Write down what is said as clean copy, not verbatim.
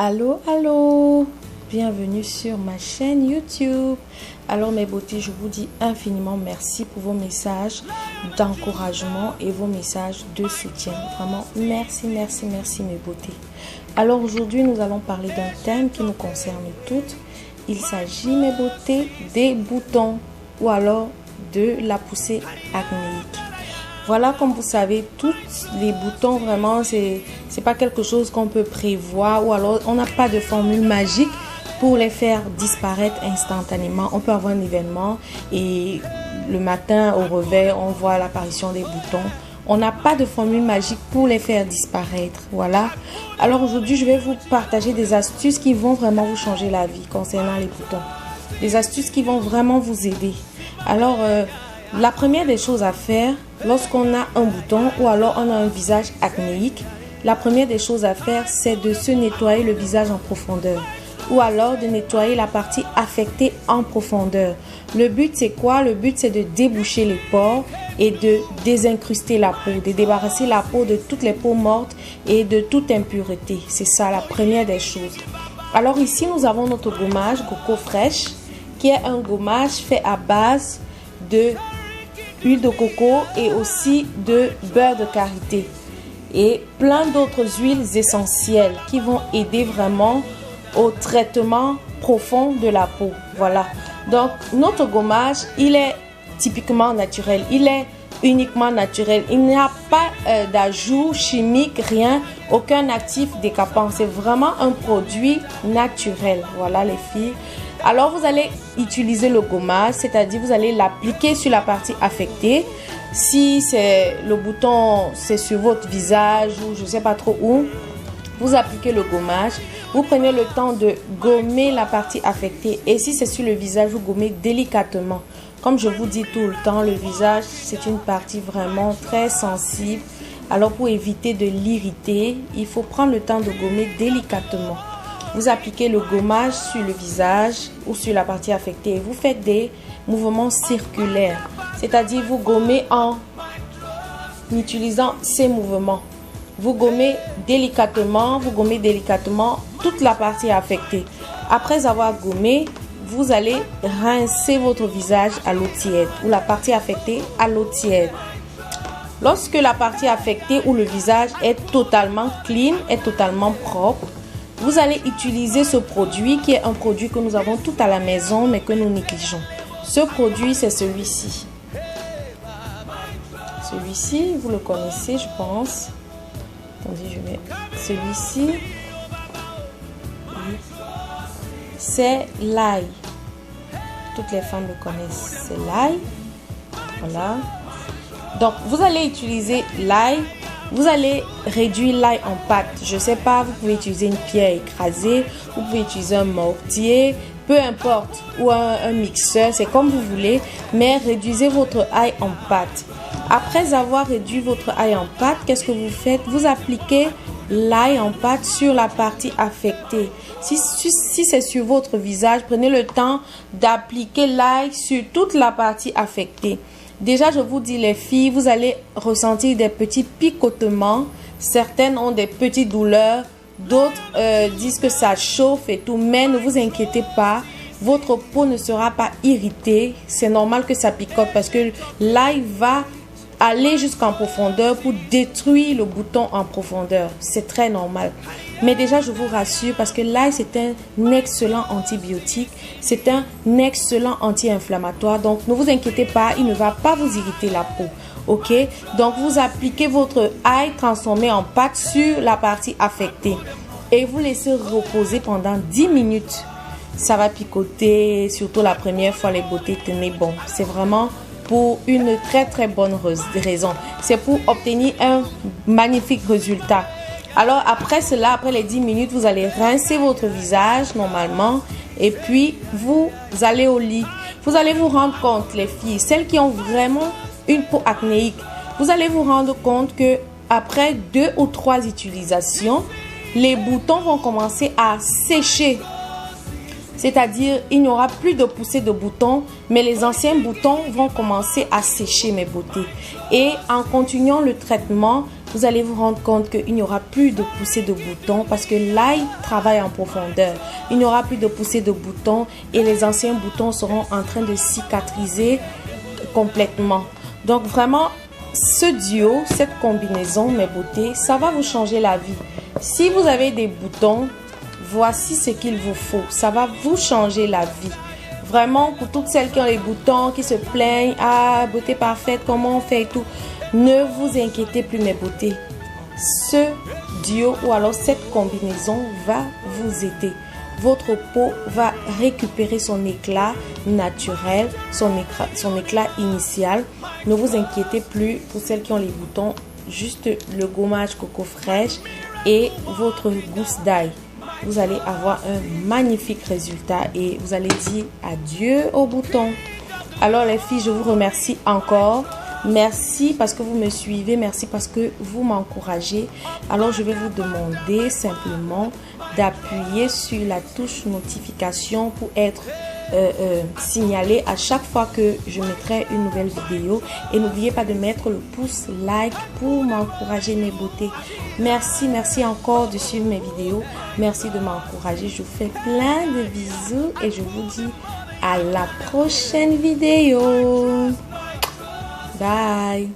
Allô, allô, bienvenue sur ma chaîne YouTube. Alors mes beautés, je vous dis infiniment merci pour vos messages d'encouragement et vos messages de soutien. Vraiment, merci, merci, merci mes beautés. Alors aujourd'hui, nous allons parler d'un thème qui nous concerne toutes. Il s'agit, mes beautés, des boutons ou alors de la poussée acnéique. Voilà, comme vous savez, tous les boutons, vraiment, c'est pas quelque chose qu'on peut prévoir ou alors on n'a pas de formule magique pour les faire disparaître instantanément. On peut avoir un événement et le matin au réveil, on voit l'apparition des boutons. On n'a pas de formule magique pour les faire disparaître. Voilà. Alors aujourd'hui, je vais vous partager des astuces qui vont vraiment vous changer la vie concernant les boutons. Des astuces qui vont vraiment vous aider. Alors, la première des choses à faire lorsqu'on a un bouton ou alors on a un visage acnéique, la première des choses à faire, c'est de se nettoyer le visage en profondeur ou alors de nettoyer la partie affectée en profondeur. Le but, c'est quoi? Le but, c'est de déboucher les pores et de désincruster la peau, de débarrasser la peau de toutes les peaux mortes et de toute impureté. C'est ça la première des choses. Alors ici, nous avons notre gommage Coco Fresh qui est un gommage fait à base de huile de coco et aussi de beurre de karité et plein d'autres huiles essentielles qui vont aider vraiment au traitement profond de la peau. Voilà, donc notre gommage, il est typiquement naturel, il est uniquement naturel, il n'y a pas d'ajout chimique, rien, aucun actif décapant, c'est vraiment un produit naturel. Voilà les filles. Alors vous allez utiliser le gommage, c'est-à-dire vous allez l'appliquer sur la partie affectée. Si c'est le bouton, c'est sur votre visage ou je ne sais pas trop où, vous appliquez le gommage. Vous prenez le temps de gommer la partie affectée. Et si c'est sur le visage, vous gommez délicatement. Comme je vous dis tout le temps, le visage, c'est une partie vraiment très sensible. Alors pour éviter de l'irriter, il faut prendre le temps de gommer délicatement. Vous appliquez le gommage sur le visage ou sur la partie affectée et vous faites des mouvements circulaires. C'est-à-dire vous gommez en utilisant ces mouvements. Vous gommez délicatement toute la partie affectée. Après avoir gommé, vous allez rincer votre visage à l'eau tiède ou la partie affectée à l'eau tiède. Lorsque la partie affectée ou le visage est totalement clean, est totalement propre, vous allez utiliser ce produit qui est un produit que nous avons tout à la maison mais que nous négligeons. Ce produit, c'est celui-ci. Celui-ci, vous le connaissez, je pense. Attendez, je vais... Celui-ci, c'est l'ail. Toutes les femmes le connaissent. C'est l'ail. Voilà. Donc, vous allez utiliser l'ail. Vous allez réduire l'ail en pâte. Je ne sais pas, vous pouvez utiliser une pierre écrasée, vous pouvez utiliser un mortier, peu importe, ou un mixeur, c'est comme vous voulez, mais réduisez votre ail en pâte. Après avoir réduit votre ail en pâte, qu'est-ce que vous faites? Vous appliquez l'ail en pâte sur la partie affectée. Si c'est sur votre visage, prenez le temps d'appliquer l'ail sur toute la partie affectée. Déjà, je vous dis les filles, vous allez ressentir des petits picotements. Certaines ont des petites douleurs. D'autres disent que ça chauffe et tout. Mais ne vous inquiétez pas. Votre peau ne sera pas irritée. C'est normal que ça picote parce que l'ail va aller jusqu'en profondeur pour détruire le bouton en profondeur. C'est très normal. Mais déjà, je vous rassure parce que l'ail, c'est un excellent antibiotique. C'est un excellent anti-inflammatoire. Donc, ne vous inquiétez pas, il ne va pas vous irriter la peau. Ok? Donc, vous appliquez votre ail transformé en pâte sur la partie affectée. Et vous laissez reposer pendant 10 minutes. Ça va picoter, surtout la première fois, les beautés, tenez bon. C'est vraiment pour une très très bonne raison. C'est pour obtenir un magnifique résultat. Alors après cela, après les 10 minutes, vous allez rincer votre visage normalement et puis vous allez au lit. Vous allez vous rendre compte, les filles, celles qui ont vraiment une peau acnéique, vous allez vous rendre compte que après 2 ou 3 utilisations, les boutons vont commencer à sécher. C'est-à-dire, il n'y aura plus de poussée de boutons, mais les anciens boutons vont commencer à sécher, mes beautés. Et en continuant le traitement, vous allez vous rendre compte qu'il n'y aura plus de poussée de boutons parce que l'ail travaille en profondeur. Il n'y aura plus de poussée de boutons et les anciens boutons seront en train de cicatriser complètement. Donc vraiment, ce duo, cette combinaison, mes beautés, ça va vous changer la vie. Si vous avez des boutons, voici ce qu'il vous faut. Ça va vous changer la vie. Vraiment, pour toutes celles qui ont les boutons, qui se plaignent, ah, beauté parfaite, comment on fait et tout. Ne vous inquiétez plus, mes beautés. Ce duo ou alors cette combinaison va vous aider. Votre peau va récupérer son éclat naturel, son éclat initial. Ne vous inquiétez plus pour celles qui ont les boutons. Juste le gommage coco fraîche et votre gousse d'ail. Vous allez avoir un magnifique résultat et vous allez dire adieu aux boutons. Alors les filles, je vous remercie encore. Merci parce que vous me suivez, merci parce que vous m'encouragez. Alors je vais vous demander simplement d'appuyer sur la touche notification pour être signalé à chaque fois que je mettrai une nouvelle vidéo. Et n'oubliez pas de mettre le pouce like pour m'encourager, mes beautés. Merci, merci encore de suivre mes vidéos. Merci de m'encourager. Je vous fais plein de bisous et je vous dis à la prochaine vidéo. Bye.